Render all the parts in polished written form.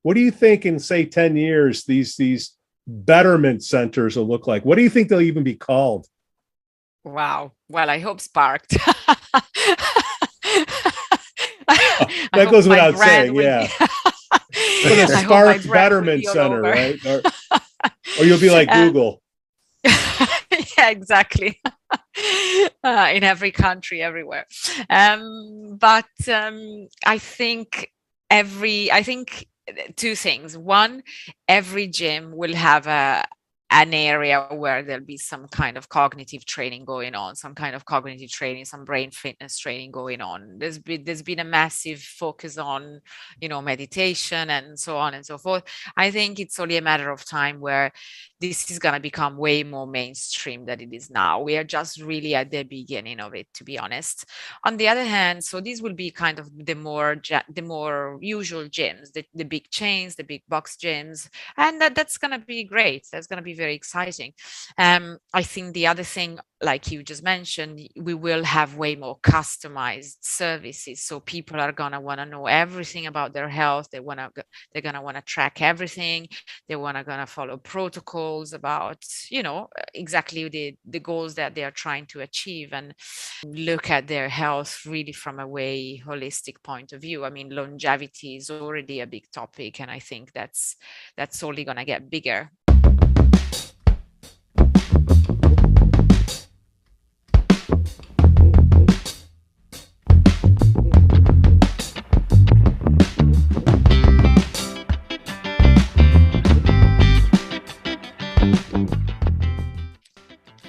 what do you think in, say, 10 years, these betterment centers will look like? What do you think they'll even be called? Wow. Well, I hope sparked. I That hope goes my without brand saying, will be yeah. For the I hope my Spark brand will Betterment be all Center, over. right? Or you'll be like Uh, Google. yeah, exactly. In every country, everywhere. But I think two things. One, every gym will have an area where there'll be some kind of cognitive training going on, some kind of cognitive training, some brain fitness training going on. There's been a massive focus on, meditation and so on and so forth. I think it's only a matter of time where this is going to become way more mainstream than it is now. We are just really at the beginning of it, to be honest. On the other hand, so these will be kind of the more usual gyms, the big chains, the big box gyms, and that's going to be great. That's going to be very exciting. I think the other thing, like you just mentioned, we will have way more customized services. So people are going to want to know everything about their health. They're going to want to track everything. They're going to follow protocols about, exactly the goals that they are trying to achieve, and look at their health really from a way holistic point of view. I mean, longevity is already a big topic, and I think that's only going to get bigger.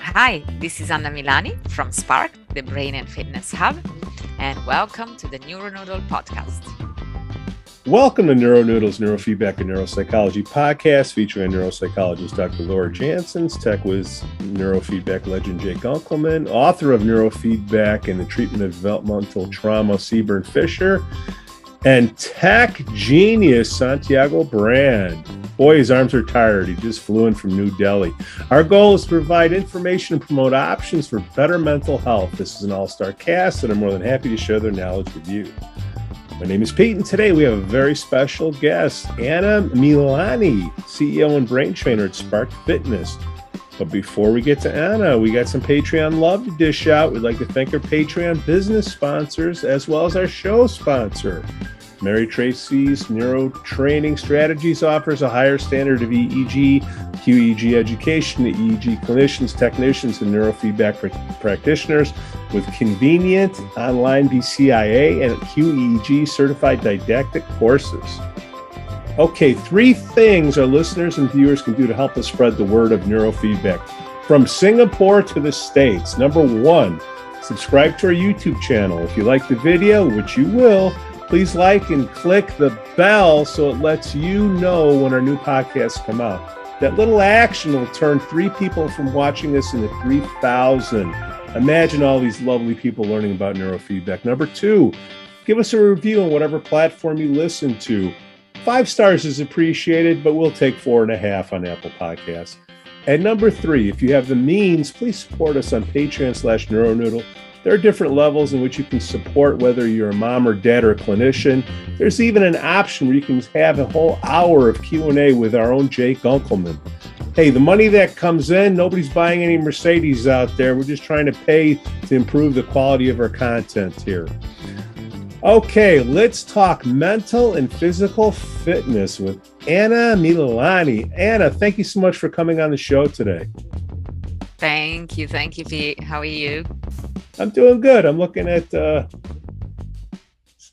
Hi, this is Anna Milani from Spark, the Brain and Fitness Hub, and welcome to the NeuroNoodle podcast. Welcome to NeuroNoodle's Neurofeedback and Neuropsychology podcast, featuring neuropsychologist Dr. Laura Jansen's tech whiz neurofeedback legend Jay Gunkelman, author of Neurofeedback and the Treatment of Developmental Trauma, Seaburn Fisher, and tech genius Santiago Brand. Boy, his arms are tired. He just flew in from New Delhi. Our goal is to provide information and promote options for better mental health. This is an all-star cast, and I'm more than happy to share their knowledge with you. My name is Pete, and today we have a very special guest, AnnaMilani, CEO and brain trainer at Spark Fitness. But before we get to Anna, we got some Patreon love to dish out. We'd like to thank our Patreon business sponsors, as well as our show sponsor. Mary Tracy's Neuro Training Strategies offers a higher standard of EEG, QEEG education to EEG clinicians, technicians, and neurofeedback practitioners with convenient online BCIA and QEEG certified didactic courses. Okay, 3 things our listeners and viewers can do to help us spread the word of neurofeedback from Singapore to the States. Number 1, subscribe to our YouTube channel. If you like the video, which you will, please like and click the bell so it lets you know when our new podcasts come out. That little action will turn 3 people from watching us into 3,000. Imagine all these lovely people learning about neurofeedback. Number 2, give us a review on whatever platform you listen to. 5 stars is appreciated, but we'll take 4.5 on Apple Podcasts. And number 3, if you have the means, please support us on Patreon/NeuroNoodle. There are different levels in which you can support, whether you're a mom or dad or a clinician. There's even an option where you can have a whole hour of Q&A with our own Jay Gunkelman. Hey, the money that comes in, nobody's buying any Mercedes out there. We're just trying to pay to improve the quality of our content here. Okay, let's talk mental and physical fitness with AnnaMilani. Anna, thank you so much for coming on the show today. Thank you, Pete. How are you? I'm doing good. I'm looking at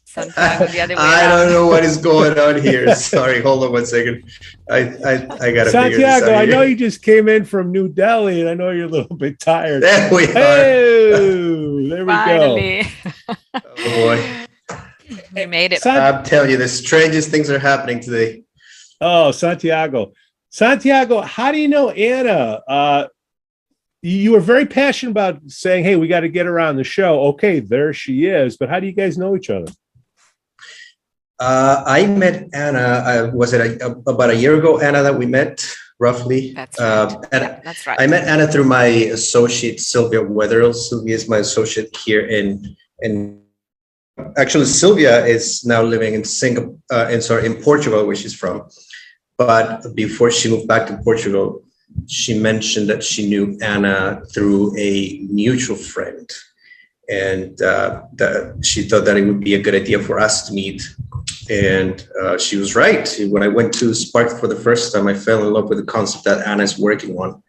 Sometimes the other way I around. don't know what is going on here. Sorry, hold on 1 second. I gotta figure this out. Santiago, I know here. you just came in from New Delhi, and I know you're a little bit tired. There we are. Hey, there we Finally. go. Oh boy. We made it. I'm telling you, the strangest things are happening today. Oh, Santiago, how do you know Anna? You were very passionate about saying, hey, we got to get her on the show. Okay, there she is. But how do you guys know each other? I met Anna, about a year ago, Anna, that we met, roughly. That's right. That's right. I met Anna through my associate, Sylvia Wetherill. Sylvia is my associate here in actually, Sylvia is now living in in Portugal, where she's from. But before she moved back to Portugal, she mentioned that she knew Anna through a mutual friend, and that she thought that it would be a good idea for us to meet. And she was right. When I went to Spark for the first time, I fell in love with the concept that Anna is working on,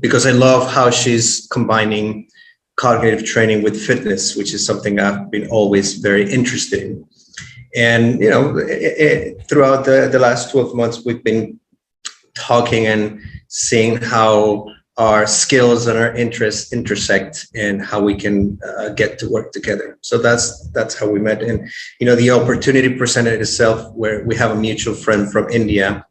because I love how she's combining cognitive training with fitness, which is something I've been always very interested in. And throughout the last 12 months, we've been talking and seeing how our skills and our interests intersect and how we can get to work together. So that's how we met. And the opportunity presented itself where we have a mutual friend from India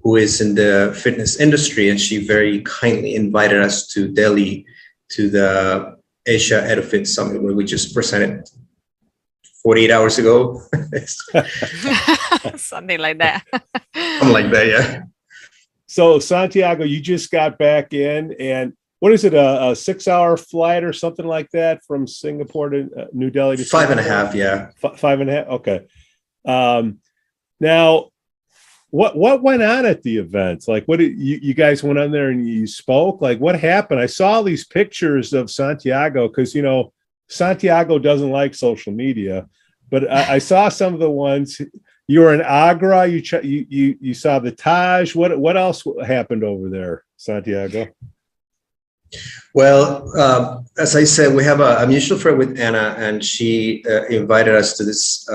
who is in the fitness industry, and she very kindly invited us to Delhi to the Asia EduFit Summit, where we just presented 48 hours ago. Something like that. Something like that, yeah. So Santiago, you just got back in, and what is it, a 6-hour flight or something like that from Singapore to New Delhi? To 5.5, yeah. 5.5, okay. Now, what went on at the event? Like, what did you guys went on there and you spoke? Like, what happened? I saw all these pictures of Santiago because Santiago doesn't like social media, but I saw some of the ones. You were in Agra. You saw the Taj. What else happened over there, Santiago? Well, as I said, we have a mutual friend with Anna, and she invited us to this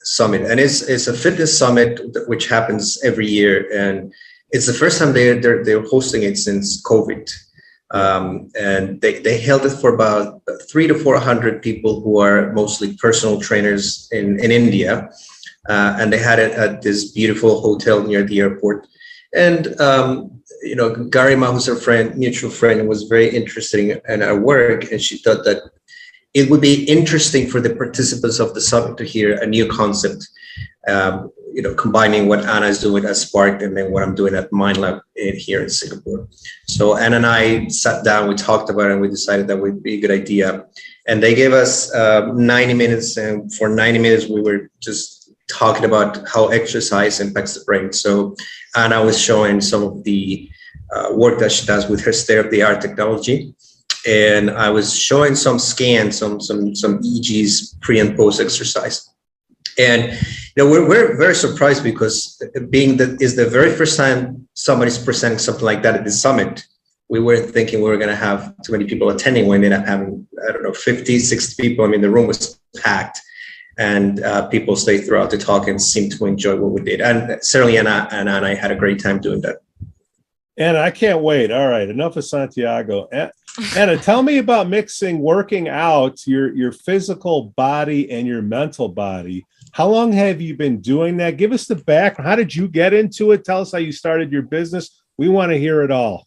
summit, and it's a fitness summit which happens every year, and it's the first time they're hosting it since COVID. And they held it for about 300 to 400 people who are mostly personal trainers in India. And they had it at this beautiful hotel near the airport. And, Garima, who's our mutual friend, was very interested in our work. And she thought that it would be interesting for the participants of the summit to hear a new concept, combining what Anna is doing at Spark and then what I'm doing at MindLab here in Singapore. So Anna and I sat down, we talked about it, and we decided that would be a good idea. And they gave us 90 minutes. And for 90 minutes, we were just talking about how exercise impacts the brain. So Anna was showing some of the work that she does with her state-of-the-art technology. And I was showing some scans, some EEGs pre and post exercise. And we're very surprised because being that is the very first time somebody's presenting something like that at the summit, we weren't thinking we were going to have too many people attending. We ended up having, 50, 60 people. I mean, the room was packed, and people stayed throughout the talk and seemed to enjoy what we did. And certainly Anna and I had a great time doing that. And I can't wait. All right, enough of Santiago. Anna, tell me about mixing working out your physical body and your mental body. How long have you been doing that? Give us the background. How did you get into it? Tell us how you started your business. We want to hear it all.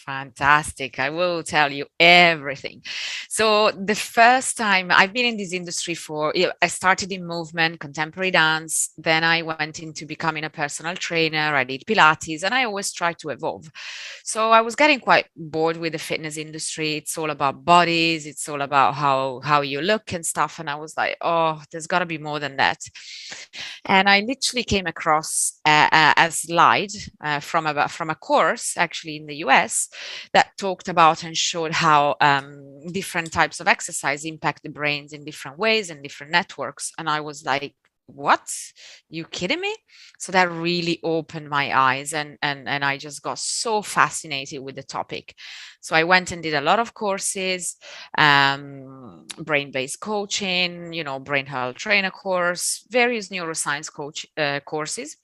Fantastic. I will tell you everything. So the first time I've been in this industry I started in movement, contemporary dance. Then I went into becoming a personal trainer. I did Pilates, and I always try to evolve. So I was getting quite bored with the fitness industry. It's all about bodies. It's all about how you look and stuff. And I was like, oh, there's got to be more than that. And I literally came across a slide from a course actually in the US that talked about and showed how different types of exercise impact the brains in different ways and different networks. And I was like, what? You kidding me? So that really opened my eyes, and I just got so fascinated with the topic. So I went and did a lot of courses, brain-based coaching, brain health trainer course, various neuroscience courses.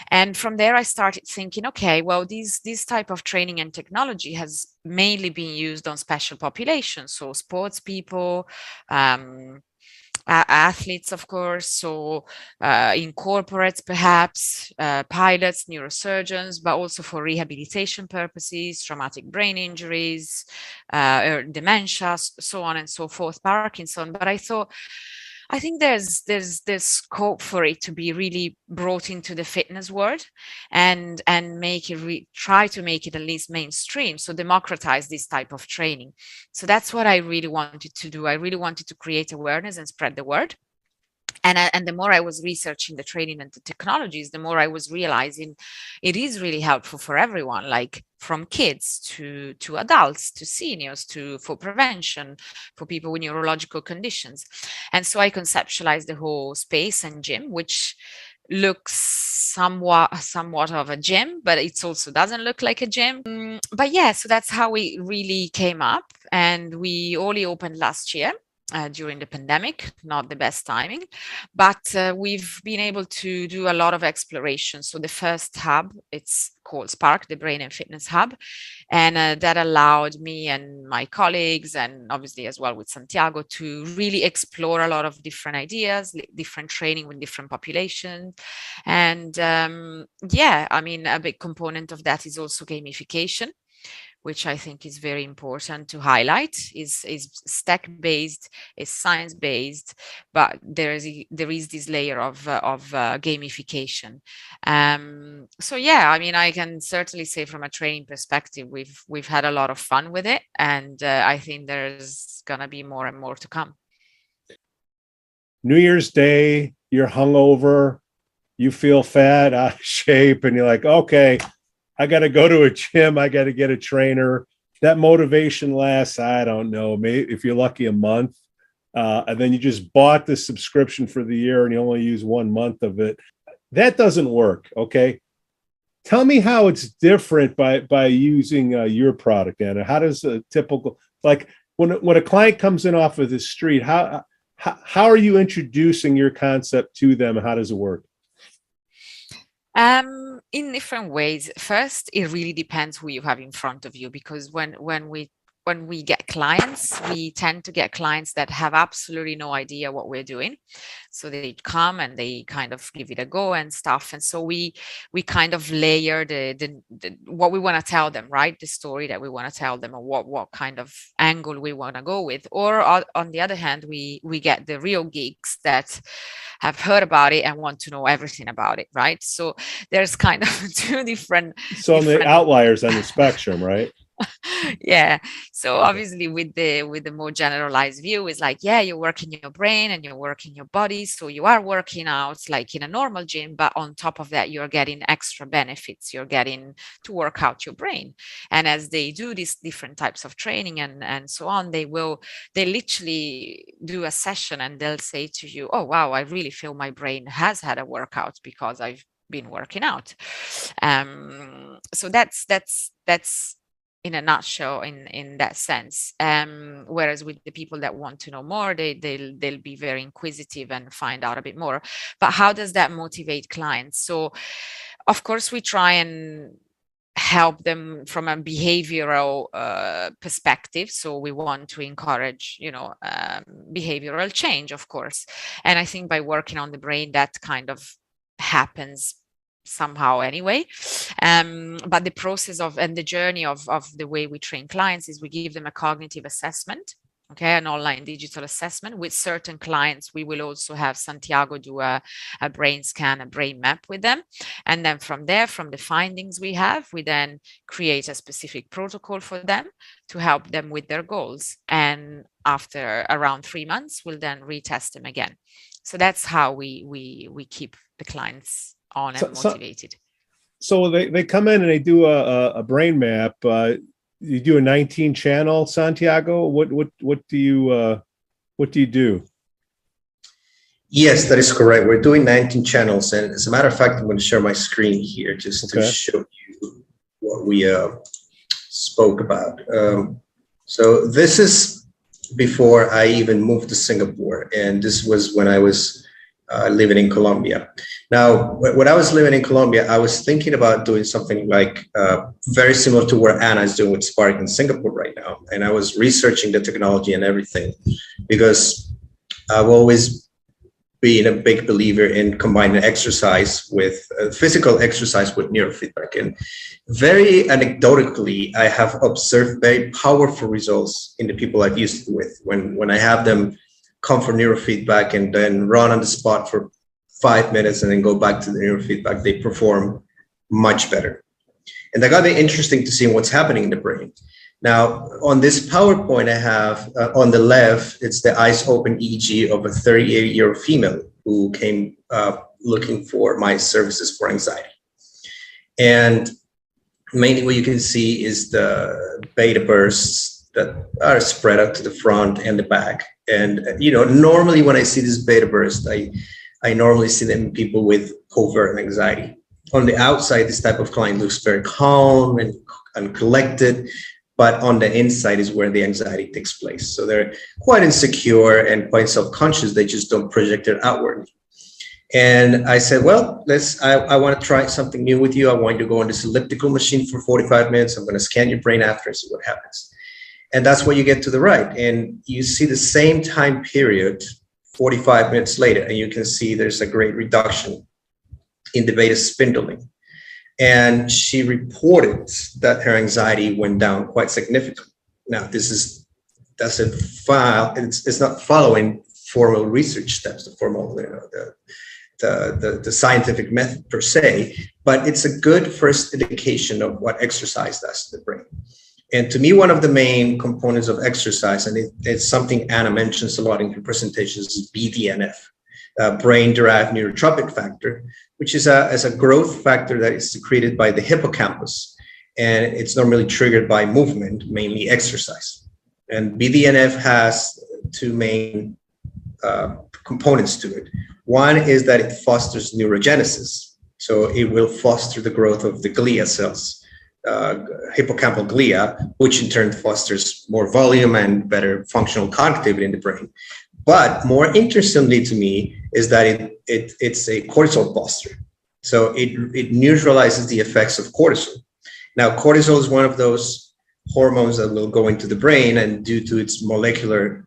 And from there, I started thinking, okay, well, this type of training and technology has mainly been used on special populations, so sports people, athletes, of course, so in corporates, perhaps, pilots, neurosurgeons, but also for rehabilitation purposes, traumatic brain injuries, dementia, so on and so forth, Parkinson. But I thought, I think there's scope for it to be really brought into the fitness world, and make it try to make it at least mainstream, so democratize this type of training. So that's what I really wanted to do. I really wanted to create awareness and spread the word. And the more I was researching the training and the technologies, the more I was realizing it is really helpful for everyone, like from kids to adults, to seniors, to for prevention, for people with neurological conditions. And so I conceptualized the whole space and gym, which looks somewhat of a gym, but it also doesn't look like a gym. But yeah, so that's how we really came up, and we only opened last year. During the pandemic, not the best timing, but we've been able to do a lot of exploration. So the first hub, it's called Spark, the Brain and Fitness Hub, and that allowed me and my colleagues, and obviously as well with Santiago, to really explore a lot of different ideas, different training with different populations. And yeah, I mean, a big component of that is also gamification, which I think is very important to highlight. Is stack based, is science based, but there is this layer of gamification. So yeah, I mean, I can certainly say from a training perspective, we've had a lot of fun with it, and I think there's gonna be more and more to come. New Year's Day, you're hungover, you feel fat, out of shape, and you're like, okay, I got to go to a gym. I got to get a trainer. That motivation lasts, I don't know, maybe if you're lucky, a month. And then you just bought the subscription for the year and you only use 1 month of it. That doesn't work. Okay. Tell me how it's different by using your product, Anna. How does a typical, like when a client comes in off of the street, how are you introducing your concept to them? How does it work? In different ways. First, it really depends who you have in front of you, because when we get clients, we tend to get clients that have absolutely no idea what we're doing. So they come and they kind of give it a go and stuff. And so we kind of layer the what we want to tell them, right? The story that we want to tell them, or what kind of angle we want to go with. Or on the other hand, we get the real geeks that have heard about it and want to know everything about it, right? So there's kind of two different. So on the outliers on the spectrum, right? Yeah. So obviously with the more generalized view is like, yeah, you're working your brain and you're working your body. So you are working out like in a normal gym, but on top of that, you're getting extra benefits. You're getting to work out your brain. And as they do these different types of training and so on, they literally do a session and they'll say to you, oh, wow, I really feel my brain has had a workout because I've been working out. So that's in a nutshell in that sense. Whereas with the people that want to know more, they'll be very inquisitive and find out a bit more. But how does that motivate clients? So of course we try and help them from a behavioral perspective. So we want to encourage, behavioral change, of course. And I think by working on the brain, that kind of happens somehow anyway. But the process and the journey of the way we train clients is we give them a cognitive assessment, okay, an online digital assessment. With certain clients, we will also have Santiago do a brain scan, a brain map with them. And then from there, from the findings we have, we then create a specific protocol for them to help them with their goals. And after around 3 months, we'll then retest them again. So that's how we keep the clients on and motivated. So they come in and they do a brain map. You do a 19 channel, Santiago. What do you do? Yes, that is correct. We're doing 19 channels, and as a matter of fact, I'm going to share my screen here just to show you what we spoke about. So this is before I even moved to Singapore, and this was when I was living in Colombia. Now, when I was living in Colombia, I was thinking about doing something like very similar to what Anna is doing with Spark in Singapore right now. And I was researching the technology and everything because I've always been a big believer in combining exercise with physical exercise with neurofeedback. And very anecdotally, I have observed very powerful results in the people I've used it with when I have them come for neurofeedback and then run on the spot for 5 minutes and then go back to the neurofeedback, they perform much better. And that got me interesting to see what's happening in the brain. Now, on this PowerPoint I have on the left, it's the eyes open EEG of a 38-year-old female who came looking for my services for anxiety. And mainly what you can see is the beta bursts that are spread out to the front and the back. And, normally when I see this beta burst, I normally see them in people with covert anxiety. On the outside, this type of client looks very calm and collected, but on the inside is where the anxiety takes place. So they're quite insecure and quite self-conscious. They just don't project it outward. And I said, well, I want to try something new with you. I want you to go on this elliptical machine for 45 minutes. I'm going to scan your brain after and see what happens. And that's what you get to the right. And you see the same time period 45 minutes later, and you can see there's a great reduction in the beta spindling. And she reported that her anxiety went down quite significantly. Now, it's not following formal research steps, the scientific method per se, but it's a good first indication of what exercise does to the brain. And to me, one of the main components of exercise, and it's something Anna mentions a lot in her presentations, is BDNF, brain-derived neurotrophic factor, which is a growth factor that is secreted by the hippocampus. And it's normally triggered by movement, mainly exercise. And BDNF has two main components to it. One is that it fosters neurogenesis. So it will foster the growth of the glia cells, hippocampal glia, which in turn fosters more volume and better functional connectivity in the brain. But more interestingly to me is that it's a cortisol buster. So it neutralizes the effects of cortisol. Now, cortisol is one of those hormones that will go into the brain, and due to its molecular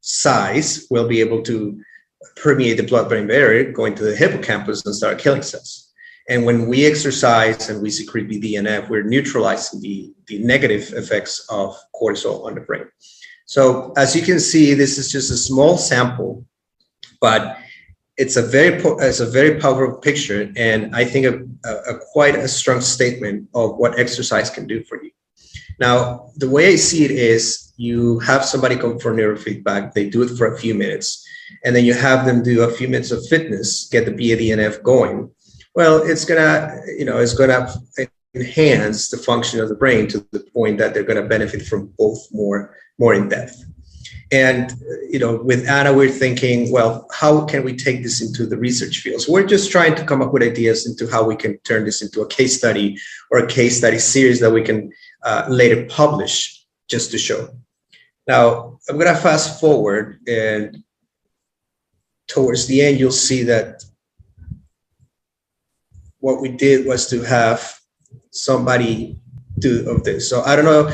size, will be able to permeate the blood-brain barrier, go into the hippocampus and start killing cells. And when we exercise and we secrete BDNF, we're neutralizing the negative effects of cortisol on the brain. So as you can see, this is just a small sample, but it's a very powerful picture, and I think quite a strong statement of what exercise can do for you. Now, the way I see it is you have somebody come for neurofeedback, they do it for a few minutes, and then you have them do a few minutes of fitness, get the BDNF going. Well, it's gonna enhance the function of the brain to the point that they're gonna benefit from both more in depth. And with Anna, we're thinking, well, how can we take this into the research fields? We're just trying to come up with ideas into how we can turn this into a case study or a case study series that we can later publish just to show. Now, I'm going to fast forward, and towards the end, you'll see that what we did was to have somebody do of this. So I don't know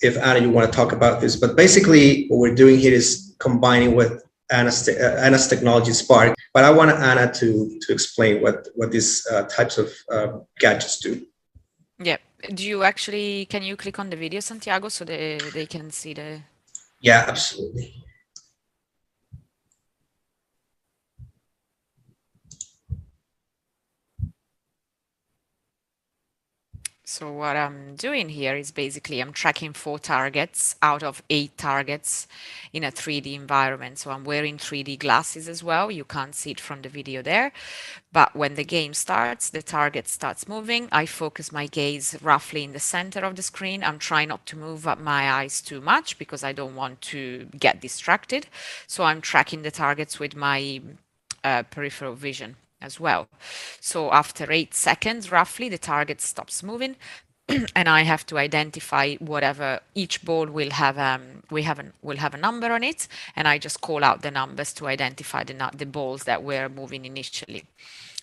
if Anna, you want to talk about this, but basically what we're doing here is combining with Anna's technology Spark. But I want Anna to explain what these types of gadgets do. Yeah. Can you click on the video, Santiago, so they can see the... Yeah, absolutely. So what I'm doing here is basically I'm tracking 4 targets out of 8 targets in a 3D environment. So I'm wearing 3D glasses as well. You can't see it from the video there. But when the game starts, the target starts moving. I focus my gaze roughly in the center of the screen. I'm trying not to move up my eyes too much because I don't want to get distracted. So I'm tracking the targets with my peripheral vision as well. So after 8 seconds, roughly, the target stops moving, and I have to identify whatever each ball will have. Will have a number on it, and I just call out the numbers to identify the balls that were moving initially.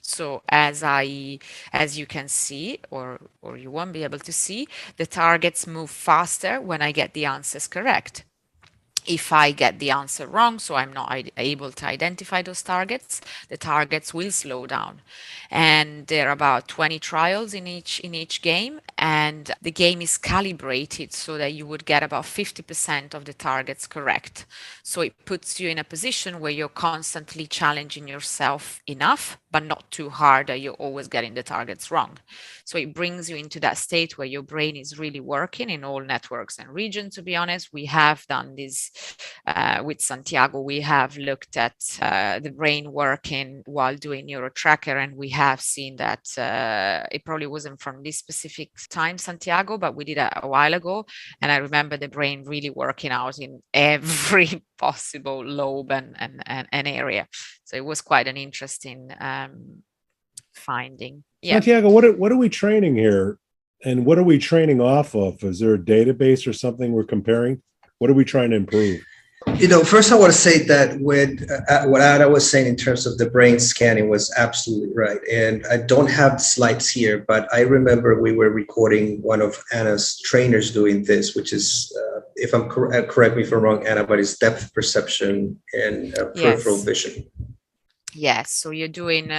So as you can see, or you won't be able to see, the targets move faster when I get the answers correct. If I get the answer wrong, so I'm not able to identify those targets, the targets will slow down. And there are about 20 trials in each game, and the game is calibrated so that you would get about 50% of the targets correct. So it puts you in a position where you're constantly challenging yourself enough, but not too hard that you're always getting the targets wrong. So it brings you into that state where your brain is really working in all networks and regions. To be honest, we have done this with Santiago. We have looked at the brain working while doing NeuroTracker, and we have seen that it probably wasn't from this specific time, Santiago, but we did it a while ago. And I remember the brain really working out in every possible lobe and area. So it was quite an interesting finding. Yeah. Santiago, what are we training here? And what are we training off of? Is there a database or something we're comparing? What are we trying to improve? First I want to say that what Anna was saying in terms of the brain scanning was absolutely right. And I don't have the slides here, but I remember we were recording one of Anna's trainers doing this, which is, if I'm correct me if I'm wrong, Anna, but it's depth perception and peripheral vision. Yes, so you're doing,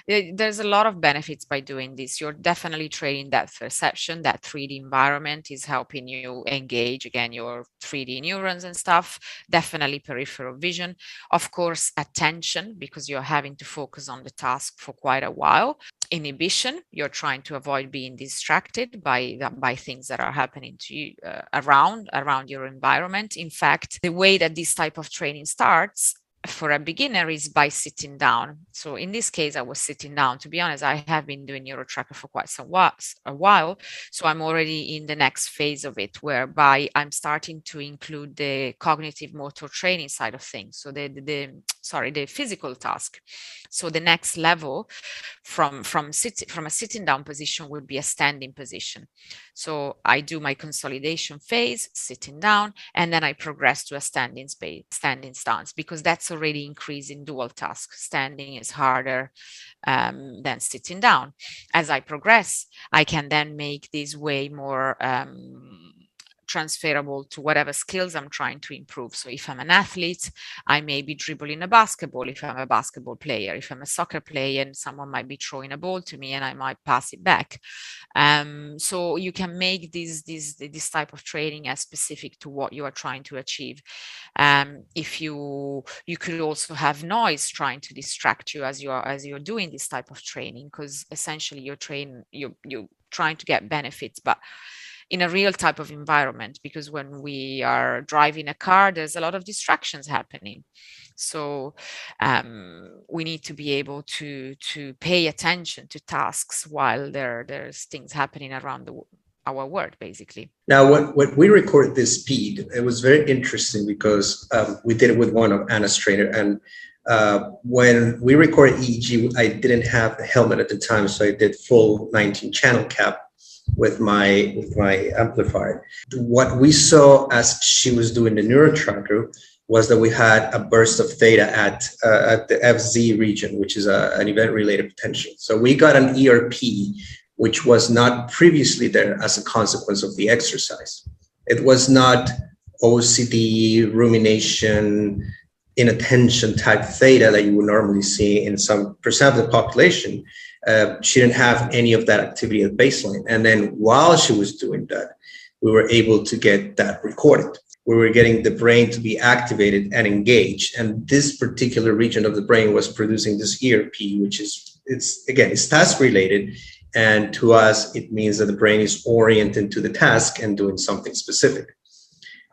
there's a lot of benefits by doing this. You're definitely training that perception, that 3D environment is helping you engage again your 3D neurons and stuff. Definitely peripheral vision. Of course, attention, because you're having to focus on the task for quite a while. Inhibition, you're trying to avoid being distracted by things that are happening to you around your environment. In fact, the way that this type of training starts for a beginner is by sitting down. So in this case, I was sitting down. To be honest, I have been doing NeuroTracker for quite a while. So I'm already in the next phase of it, whereby I'm starting to include the cognitive motor training side of things. So the physical task. So the next level from a sitting down position would be a standing position. So I do my consolidation phase, sitting down, and then I progress to a standing stance, because that's already increasing dual task. Standing is harder than sitting down. As I progress, I can then make this way more transferable to whatever skills I'm trying to improve. So if I'm an athlete, I may be dribbling a basketball if I'm a basketball player. If I'm a soccer player, and someone might be throwing a ball to me and I might pass it back. So you can make this type of training as specific to what you are trying to achieve. If you could also have noise trying to distract you as you're doing this type of training, because essentially you're trying to get benefits, but in a real type of environment, because when we are driving a car, there's a lot of distractions happening. So we need to be able to pay attention to tasks while there's things happening around our world, basically. Now, when we recorded this speed, it was very interesting because we did it with one of Anna's trainer. And when we recorded EEG, I didn't have a helmet at the time, so I did full 19 channel cap with my amplifier. What we saw as she was doing the NeuroTracker was that we had a burst of theta at the FZ region, which is an event-related potential. So we got an ERP, which was not previously there as a consequence of the exercise. It was not OCD, rumination, inattention type theta that you would normally see in some percent of the population. She didn't have any of that activity at baseline. And then while she was doing that, we were able to get that recorded. We were getting the brain to be activated and engaged. And this particular region of the brain was producing this ERP, which is, it's task related. And to us, it means that the brain is oriented to the task and doing something specific.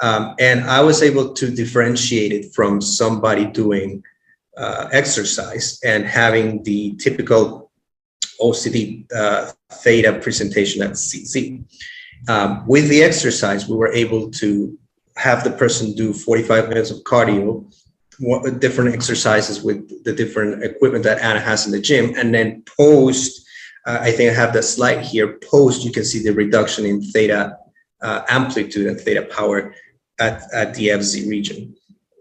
And I was able to differentiate it from somebody doing exercise and having the typical OCD theta presentation at CZ. With the exercise, we were able to have the person do 45 minutes of cardio, different exercises with the different equipment that Anna has in the gym, and then post, I think I have the slide here, post, you can see the reduction in theta amplitude and theta power at the FZ region,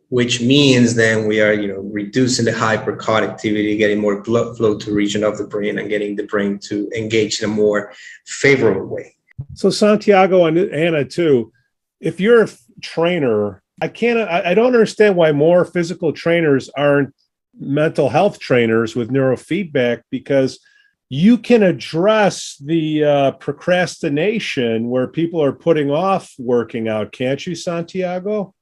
which means then we are, reducing the hyperconnectivity, getting more blood flow to region of the brain and getting the brain to engage in a more favorable way. So Santiago and Anna too, if you're a trainer, I don't understand why more physical trainers aren't mental health trainers with neurofeedback, because you can address the procrastination where people are putting off working out, can't you, Santiago?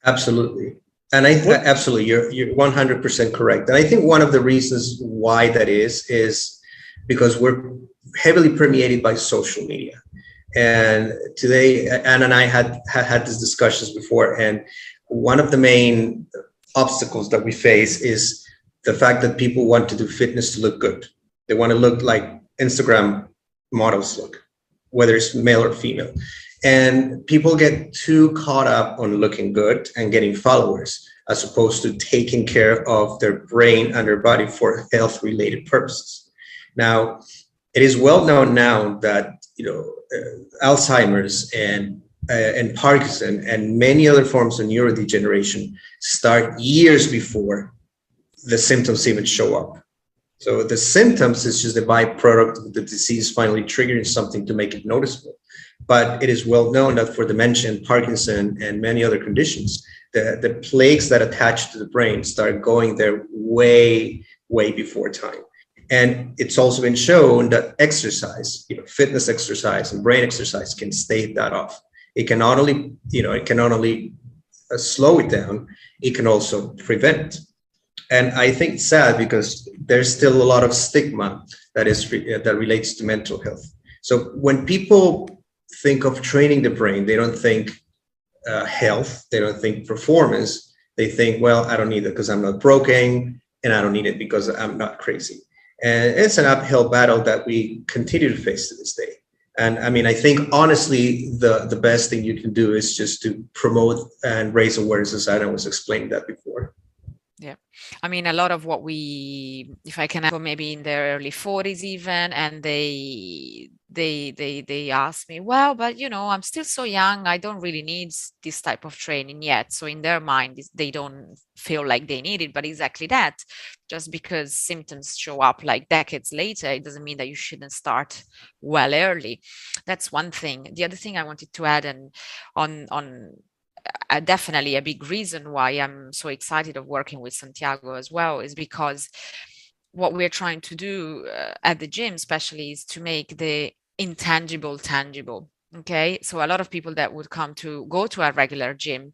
Absolutely. And absolutely, you're 100% correct. And I think one of the reasons why that is because we're heavily permeated by social media. And today, Anna and I had these discussions before, and one of the main obstacles that we face is the fact that people want to do fitness to look good. They want to look like Instagram models look, whether it's male or female. And people get too caught up on looking good and getting followers, as opposed to taking care of their brain and their body for health-related purposes. Now, it is well known now that Alzheimer's and Parkinson and many other forms of neurodegeneration start years before the symptoms even show up. So the symptoms is just a byproduct of the disease finally triggering something to make it noticeable. But it is well known that for dementia and Parkinson and many other conditions, the plaques that attach to the brain start going there way, way before time. And it's also been shown that exercise, fitness exercise and brain exercise can stave that off. It can not only, slow it down, it can also prevent. And I think it's sad because there's still a lot of stigma that relates to mental health. So when people think of training the brain, they don't think health, they don't think performance. They think, well, I don't need it because I'm not broken, and I don't need it because I'm not crazy. And it's an uphill battle that we continue to face to this day. And I mean, I think honestly, the best thing you can do is just to promote and raise awareness, as Anna was explaining that before. Yeah. I mean, a lot of what if I can go maybe in their early 40s even, and they ask me, well, but I'm still so young, I don't really need this type of training yet. So in their mind, they don't feel like they need it, but exactly that. Just because symptoms show up like decades later, it doesn't mean that you shouldn't start well early. That's one thing. The other thing I wanted to add, and on definitely a big reason why I'm so excited of working with Santiago as well, is because what we're trying to do at the gym especially is to make the intangible tangible. Okay, so a lot of people that would go to a regular gym,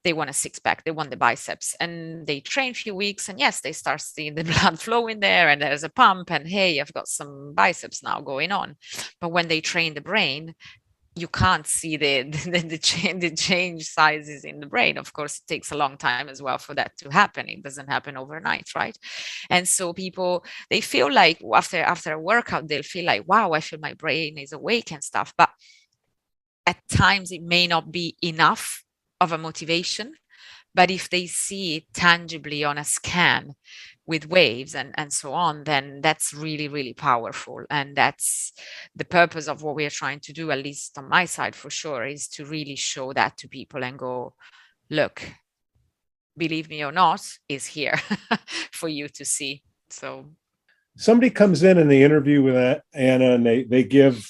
they want a six-pack, they want the biceps, and they train a few weeks, and yes, they start seeing the blood flow in there, and there's a pump, and hey, I've got some biceps now going on. But when they train the brain, you can't see the change sizes in the brain. Of course, it takes a long time as well for that to happen. It doesn't happen overnight, right? And so people, they feel like after a workout, they'll feel like, wow, I feel my brain is awake and stuff. But at times it may not be enough of a motivation. But if they see it tangibly on a scan with waves and so on, then that's really, really powerful. And that's the purpose of what we are trying to do, at least on my side for sure, is to really show that to people and go, look, believe me or not, is here for you to see. So somebody comes in the interview with Anna, and they give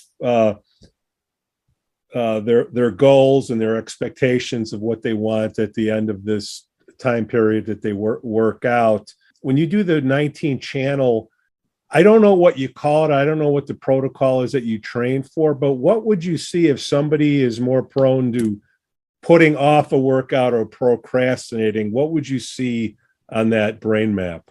their goals and their expectations of what they want at the end of this time period that they work out. When you do the 19 channel, I don't know what you call it. I don't know what the protocol is that you train for, but what would you see if somebody is more prone to putting off a workout or procrastinating? What would you see on that brain map?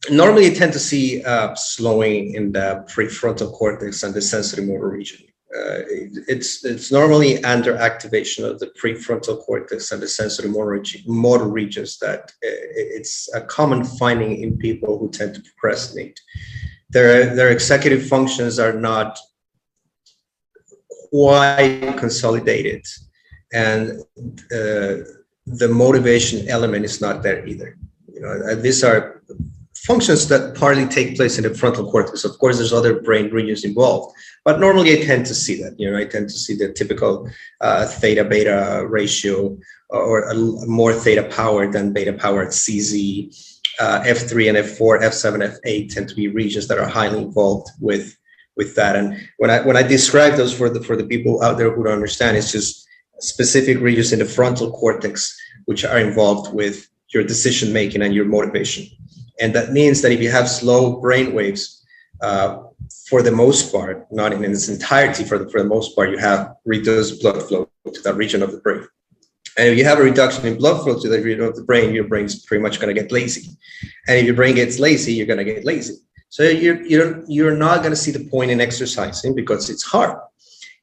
Normally, you tend to see slowing in the prefrontal cortex and the sensory motor region. It's normally under activation of the prefrontal cortex and the sensory motor regions that it's a common finding in people who tend to procrastinate. Their executive functions are not quite consolidated, and the motivation element is not there either. These are functions that partly take place in the frontal cortex. Of course, there's other brain regions involved, but normally I tend to see that. I tend to see the typical theta beta ratio, or more theta power than beta power at CZ. F3 and F4, F7, F8 tend to be regions that are highly involved with that. And when I describe those for the people out there who don't understand, it's just specific regions in the frontal cortex which are involved with your decision making and your motivation. And that means that if you have slow brain waves, for the most part, not in its entirety, for the most part, you have reduced blood flow to that region of the brain. And if you have a reduction in blood flow to the region of the brain, your brain's pretty much going to get lazy. And if your brain gets lazy, you're going to get lazy. So you're not going to see the point in exercising because it's hard.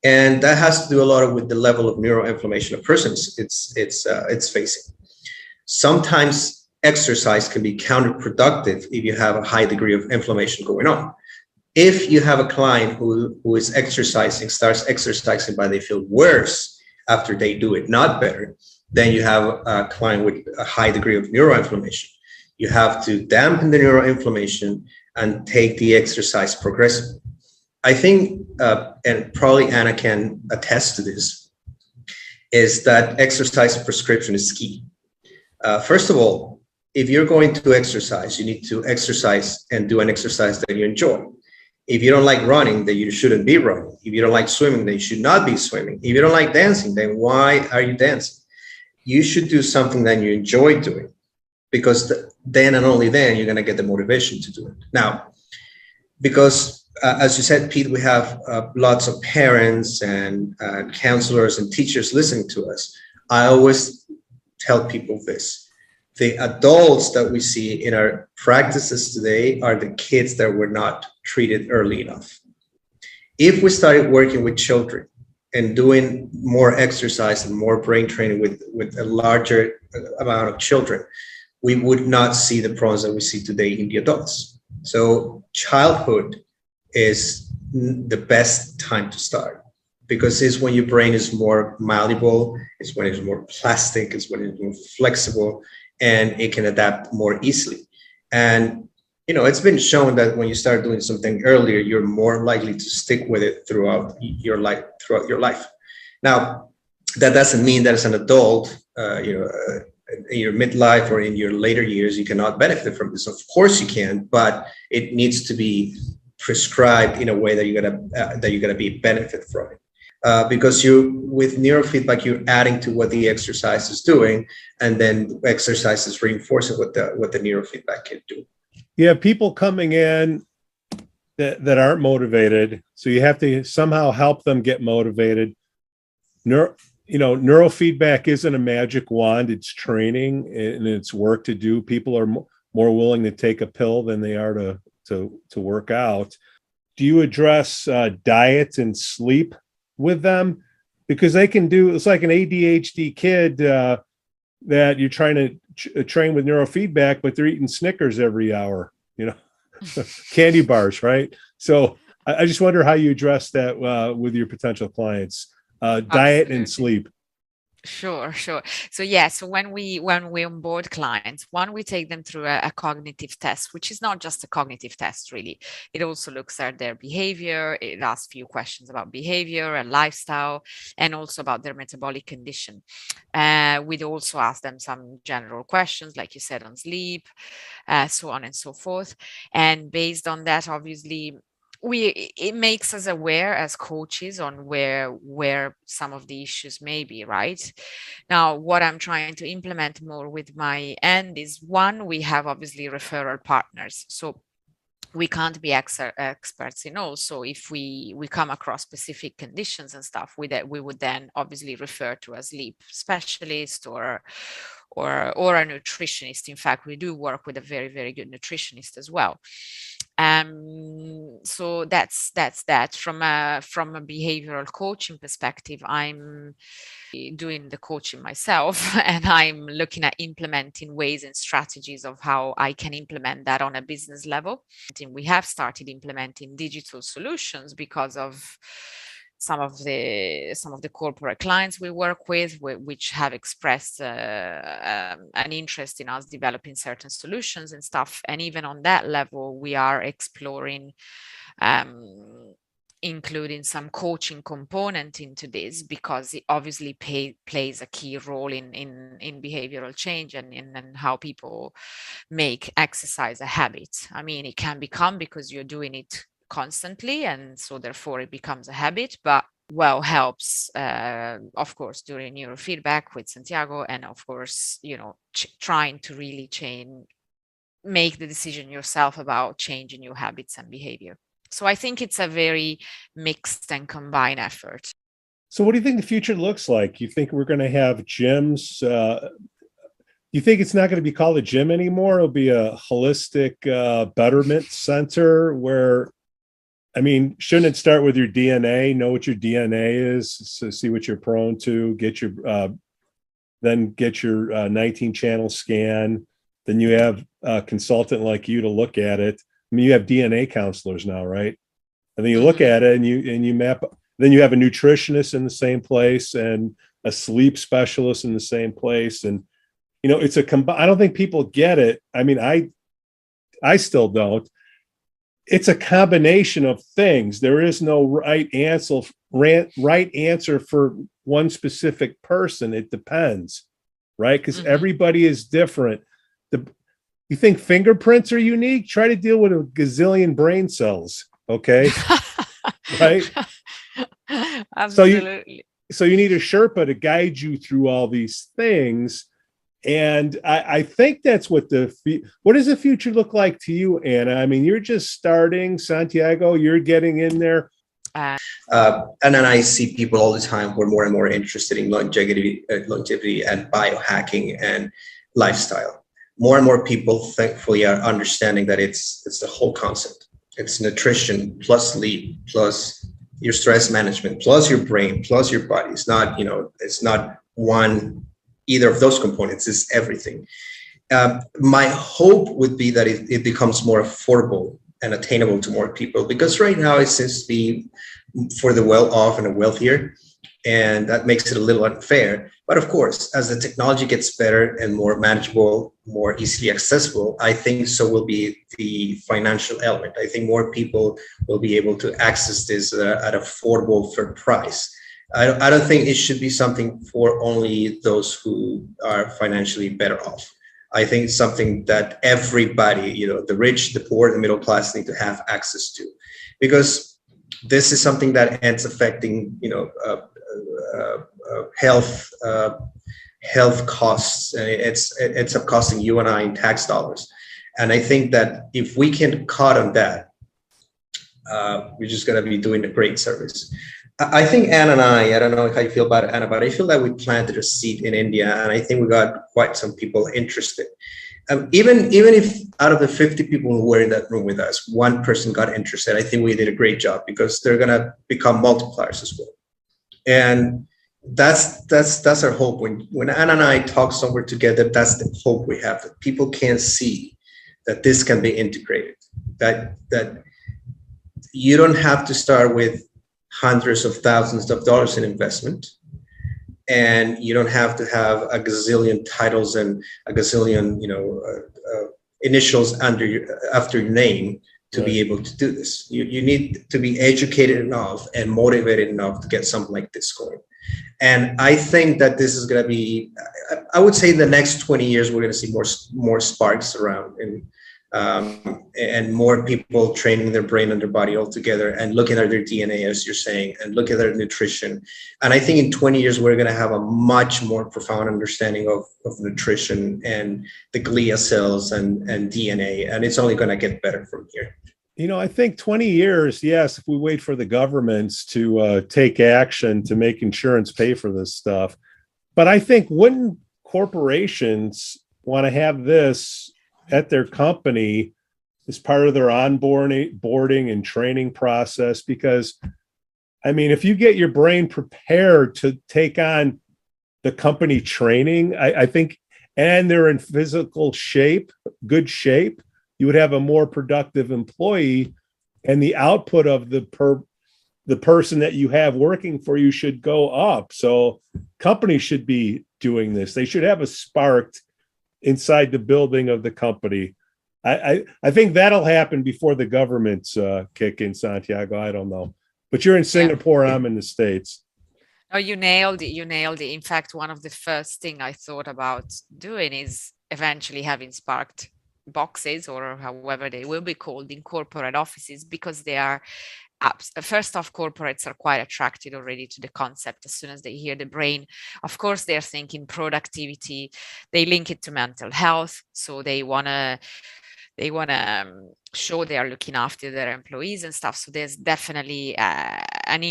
And that has to do a lot with the level of neuroinflammation a person it's facing. Sometimes exercise can be counterproductive if you have a high degree of inflammation going on. If you have a client who is exercising, starts exercising, but they feel worse after they do it, not better, then you have a client with a high degree of neuroinflammation. You have to dampen the neuroinflammation and take the exercise progressively. I think, and probably Anna can attest to this, is that exercise prescription is key. First of all, if you're going to exercise, you need to exercise and do an exercise that you enjoy. If you don't like running, then you shouldn't be running. If you don't like swimming, then you should not be swimming. If you don't like dancing, then why are you dancing? You should do something that you enjoy doing, because then and only then you're going to get the motivation to do it. Now, because as you said, Pete, we have lots of parents and counselors and teachers listening to us. I always tell people this. The adults that we see in our practices today are the kids that were not treated early enough. If we started working with children and doing more exercise and more brain training with a larger amount of children, we would not see the problems that we see today in the adults. So childhood is the best time to start, because it's when your brain is more malleable, it's when it's more plastic, it's when it's more flexible, and it can adapt more easily. And, it's been shown that when you start doing something earlier, you're more likely to stick with it throughout your life. Now, that doesn't mean that as an adult, in your midlife or in your later years, you cannot benefit from this. Of course you can, but it needs to be prescribed in a way that you're gonna be benefit from it. Because with neurofeedback, you're adding to what the exercise is doing, and then exercise is reinforcing what the neurofeedback can do. You have people coming in that aren't motivated, so you have to somehow help them get motivated. Neurofeedback isn't a magic wand. It's training and it's work to do. People are more willing to take a pill than they are to work out. Do you address diet and sleep with them? Because they can it's like an ADHD kid that you're trying to train with neurofeedback, but they're eating Snickers every hour, candy bars, right? So I just wonder how you address that with your potential clients, diet and sleep. Sure. So when we onboard clients, we take them through a cognitive test, which is not just a cognitive test, really. It also looks at their behavior. It asks a few questions about behavior and lifestyle, and also about their metabolic condition. We'd also ask them some general questions, like you said, on sleep, so on and so forth. And based on that, obviously, it makes us aware as coaches on where some of the issues may be. Right now, what I'm trying to implement more with my end is, one, we have obviously referral partners, so we can't be experts in all. So if we come across specific conditions and stuff, we would then obviously refer to a sleep specialist or a nutritionist. In fact, we do work with a very, very good nutritionist as well. So that's that. From a behavioral coaching perspective, I'm doing the coaching myself, and I'm looking at implementing ways and strategies of how I can implement that on a business level. And we have started implementing digital solutions because of some of the corporate clients we work with, which have expressed an interest in us developing certain solutions and stuff. And even on that level, we are exploring including some coaching component into this, because it obviously plays a key role in behavioral change and in how people make exercise a habit. I mean, it can become because you're doing it constantly, and so therefore it becomes a habit, but helps of course during neurofeedback with Santiago, and of course trying to really make the decision yourself about changing your habits and behavior. So I think it's a very mixed and combined effort. So what do you think the future looks like? You think we're going to have gyms? You think it's not going to be called a gym anymore? It'll be a holistic betterment center where, I mean, shouldn't it start with your DNA? Know what your DNA is, so see what you're prone to, then get your 19 channel scan. Then you have a consultant like you to look at it. I mean, you have DNA counselors now, right? And then you look at it and you map. Then you have a nutritionist in the same place and a sleep specialist in the same place. And, you know, I don't think people get it. I mean, I still don't. It's a combination of things. There is no right answer for one specific person. It depends, right? Because everybody is different. You think fingerprints are unique? Try to deal with a gazillion brain cells, okay? Right? Absolutely. So you need a Sherpa to guide you through all these things. And I think that's what what does the future look like to you, Anna? I mean, you're just starting, Santiago, you're getting in there. And then I see people all the time who are more and more interested in longevity and biohacking and lifestyle. More and more people, thankfully, are understanding that it's the whole concept. It's nutrition plus sleep plus your stress management plus your brain plus your body. It's not, it's not either of those components. It's everything. My hope would be that it becomes more affordable and attainable to more people, because right now it seems to be for the well-off and the wealthier, and that makes it a little unfair. But of course, as the technology gets better and more manageable, more easily accessible, I think so will be the financial element. I think more people will be able to access this at affordable fair price. I don't think it should be something for only those who are financially better off. I think it's something that everybody, the rich, the poor, the middle class need to have access to, because this is something that ends affecting, health costs. It's up costing you and I in tax dollars. And I think that if we can cut on that, we're just going to be doing a great service. I think Anna and I don't know how you feel about it, Anna, but I feel that we planted a seed in India, and I think we got quite some people interested. Even if out of the 50 people who were in that room with us, one person got interested, I think we did a great job, because they're going to become multipliers as well. And that's our hope. When Anna and I talk somewhere together, that's the hope we have, that people can see that this can be integrated, that you don't have to start with hundreds of thousands of dollars in investment, and you don't have to have a gazillion titles and a gazillion initials after your name to be able to do this. You need to be educated enough and motivated enough to get something like this going. And I think that this is going to be, I would say in the next 20 years, we're going to see more sparks around, and more people training their brain and their body all together and looking at their DNA, as you're saying, and look at their nutrition. And I think in 20 years, we're going to have a much more profound understanding of nutrition and the glia cells and DNA. And it's only going to get better from here. I think 20 years, yes, if we wait for the governments to take action to make insurance pay for this stuff. But I think wouldn't corporations want to have this at their company as part of their onboarding and training process? Because, I mean, if you get your brain prepared to take on the company training, I think, and they're in physical shape, good shape, you would have a more productive employee, and the output of the person that you have working for you should go up. So companies should be doing this. They should have a spark inside the building of the company. I think that'll happen before the governments kick in, Santiago. I don't know. But you're in Singapore, I'm in the States. Oh, you nailed it. You nailed it. In fact, one of the first thing I thought about doing is eventually having sparked boxes, or however they will be called, in corporate offices, because they are apps. First off, corporates are quite attracted already to the concept as soon as they hear the brain. Of course, they're thinking productivity. They link it to mental health. So they want to they want to show they are looking after their employees and stuff. So there's definitely an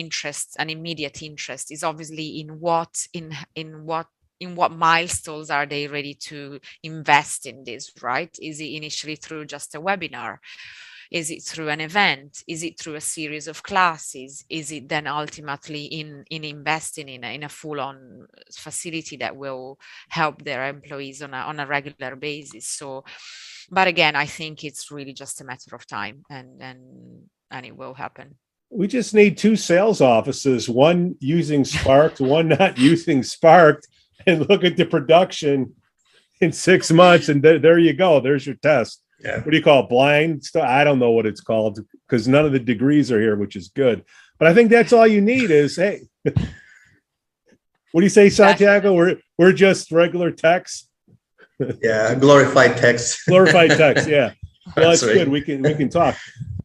immediate interest is obviously in what milestones are they ready to invest in this, right? Is it initially through just a webinar? Is it through an event? Is it through a series of classes? Is it then ultimately in investing in a full-on facility that will help their employees on a regular basis? So, but again, I think it's really just a matter of time, and it will happen. We just need 2 sales offices, one using Sparked, one not using Sparked, and look at the production in 6 months, and there you go. There's your test. Yeah. What do you call it? Blind stuff? I don't know what it's called because none of the degrees are here, which is good. But I think that's all you need is, hey, what do you say, Santiago? We're just regular techs. Yeah, glorified techs. Glorified techs, yeah. Well, that's right. good. We can talk.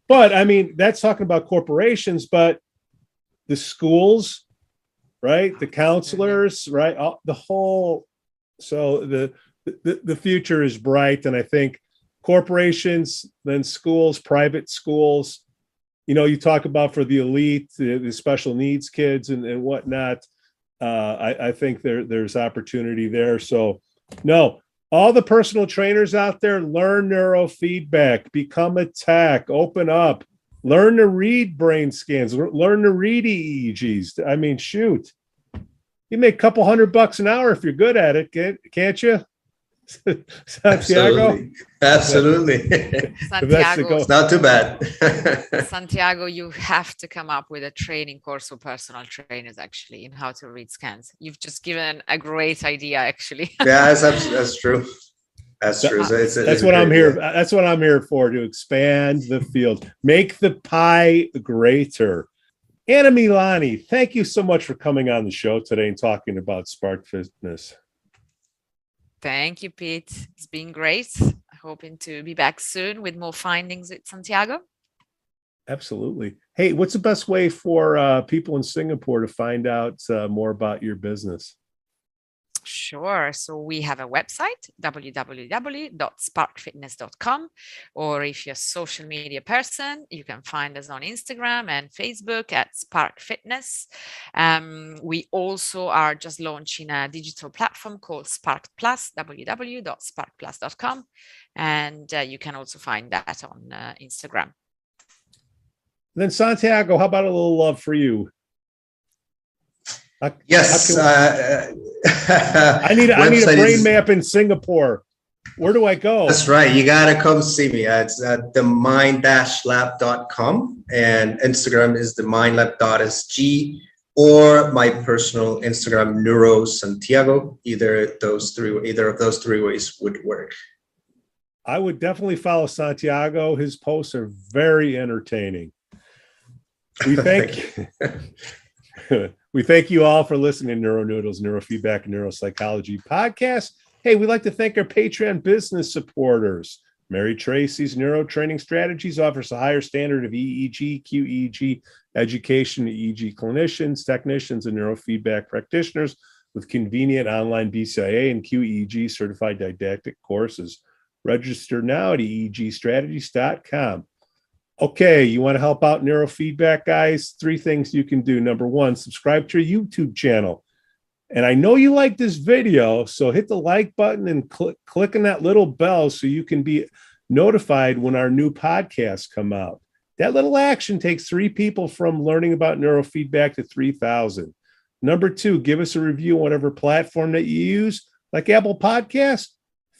But I mean, that's talking about corporations, but the schools, right? The counselors, right? The whole. So the future is bright, and I think corporations, then schools, private schools, you talk about for the elite, the special needs kids and whatnot. I think there's opportunity there. So no, all the personal trainers out there, learn neurofeedback, become a tech, open up, learn to read brain scans, learn to read EEGs. I mean, shoot, you make a couple $100 an hour if you're good at it, can't you? Santiago? Absolutely. Santiago, it's not too bad. Santiago, you have to come up with a training course for personal trainers actually in how to read scans. You've just given a great idea actually. Yeah, that's true. That's true. That's what I'm here. That's what I'm here for, to expand the field, make the pie greater. AnnaMilani, thank you so much for coming on the show today and talking about Spark Fitness. Thank you, Pete. It's been great. Hoping to be back soon with more findings with Santiago. Absolutely. Hey, what's the best way for people in Singapore to find out more about your business? Sure. So we have a website, www.sparkfitness.com, or if you're a social media person, you can find us on Instagram and Facebook at Spark Fitness. We also are just launching a digital platform called Spark Plus, www.sparkplus.com, and you can also find that on Instagram. Then Santiago, how about a little love for you? Yes. I need a brain map in Singapore. Where do I go? That's right. You got to come see me. It's at themind-lab.com, and Instagram is themindlab.sg, or my personal Instagram, NeuroSantiago. Either of those three ways would work. I would definitely follow Santiago. His posts are very entertaining. We thank we thank you all for listening to NeuroNoodles, Neurofeedback, and Neuropsychology podcast. Hey, we'd like to thank our Patreon business supporters. Mary Tracy's Neurotraining Strategies offers a higher standard of EEG, QEEG education to EEG clinicians, technicians, and neurofeedback practitioners with convenient online BCIA and QEEG certified didactic courses. Register now at eegstrategies.com. Okay, you want to help out neurofeedback, guys? 3 things you can do. Number 1, subscribe to our YouTube channel. And I know you like this video, so hit the like button and click on that little bell so you can be notified when our new podcasts come out. That little action takes 3 people from learning about neurofeedback to 3,000. Number 2, give us a review on whatever platform that you use, like Apple Podcasts.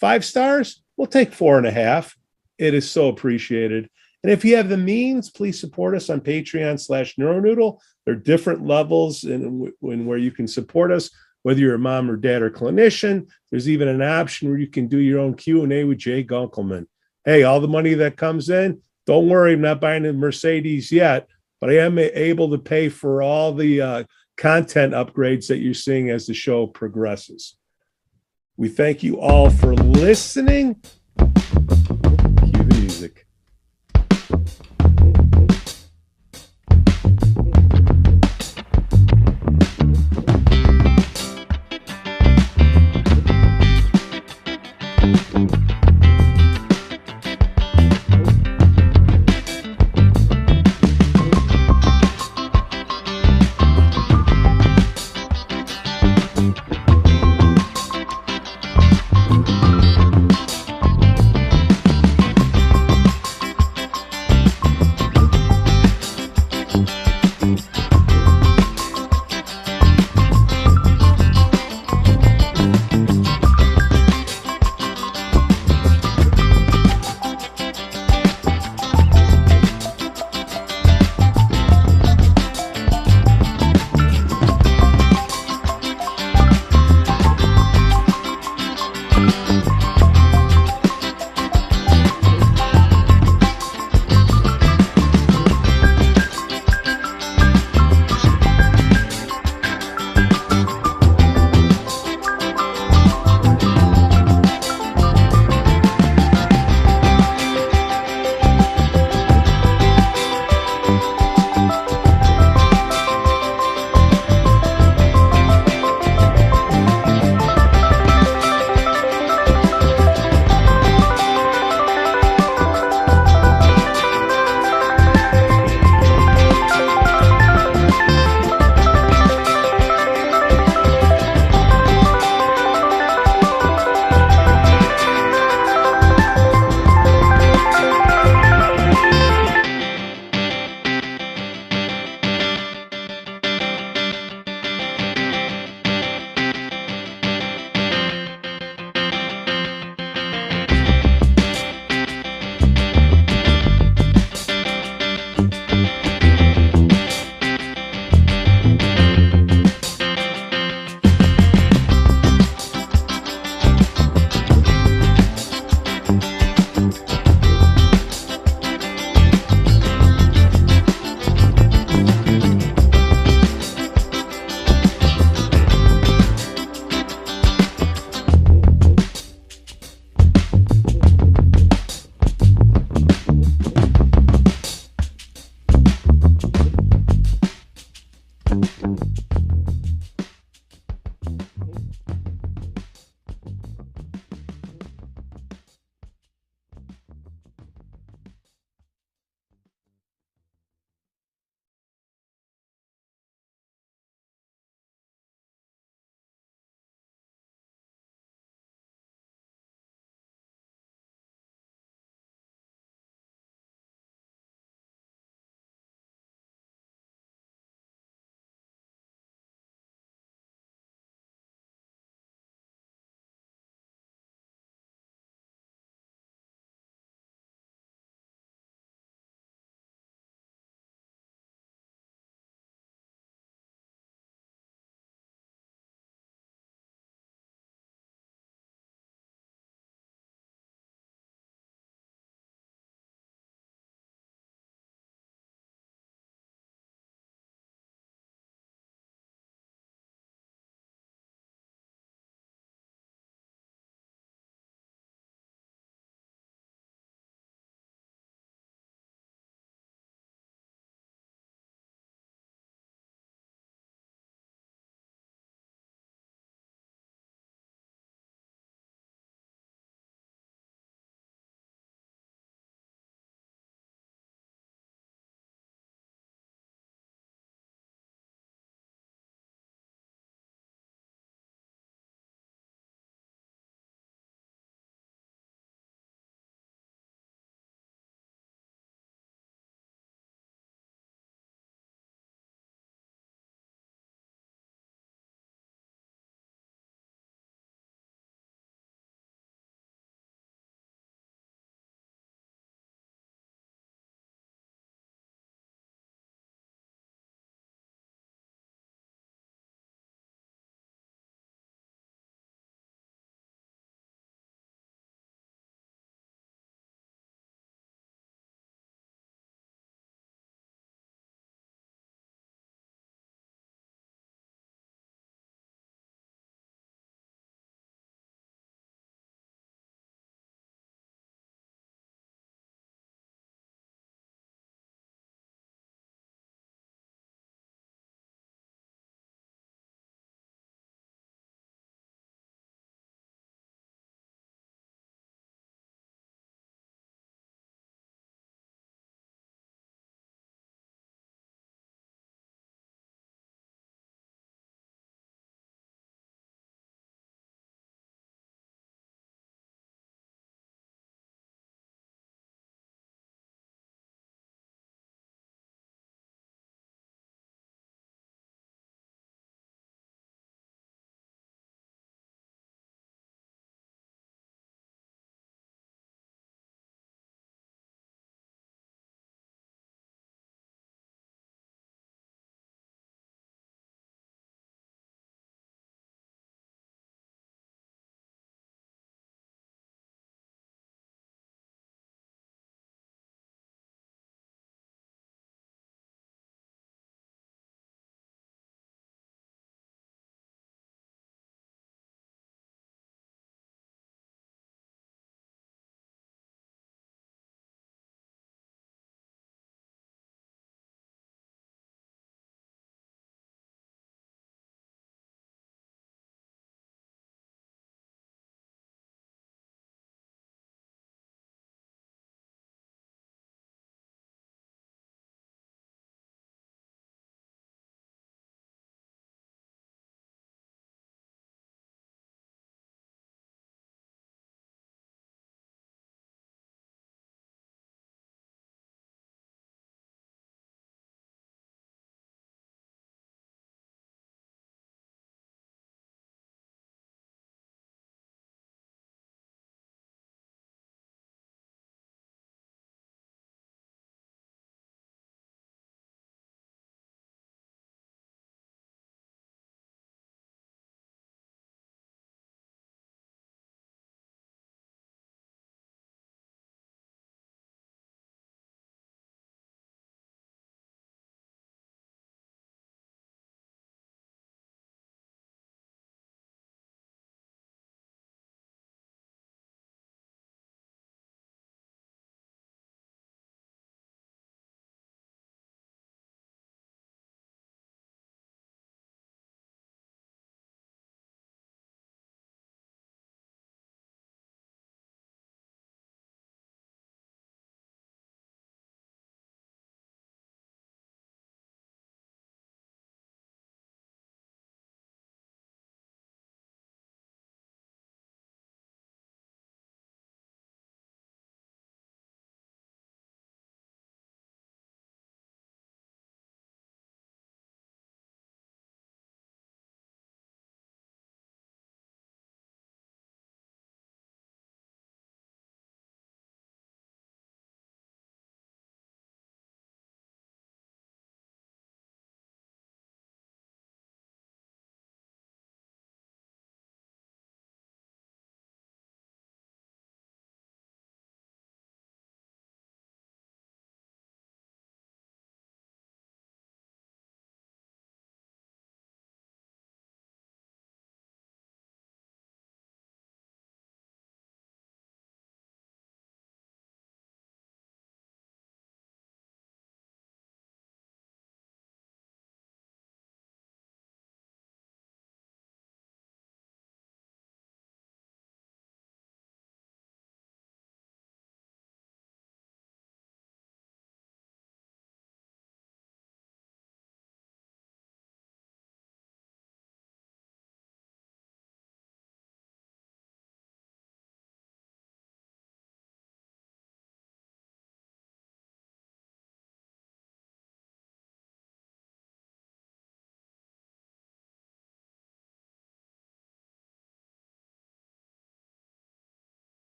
5 stars, we'll take 4.5. It is so appreciated. And if you have the means, please support us on Patreon/NeuroNoodle. There are different levels in where you can support us, whether you're a mom or dad or clinician. There's even an option where you can do your own Q&A with Jay Gunkelman. Hey, all the money that comes in, don't worry, I'm not buying a Mercedes yet, but I am able to pay for all the content upgrades that you're seeing as the show progresses. We thank you all for listening.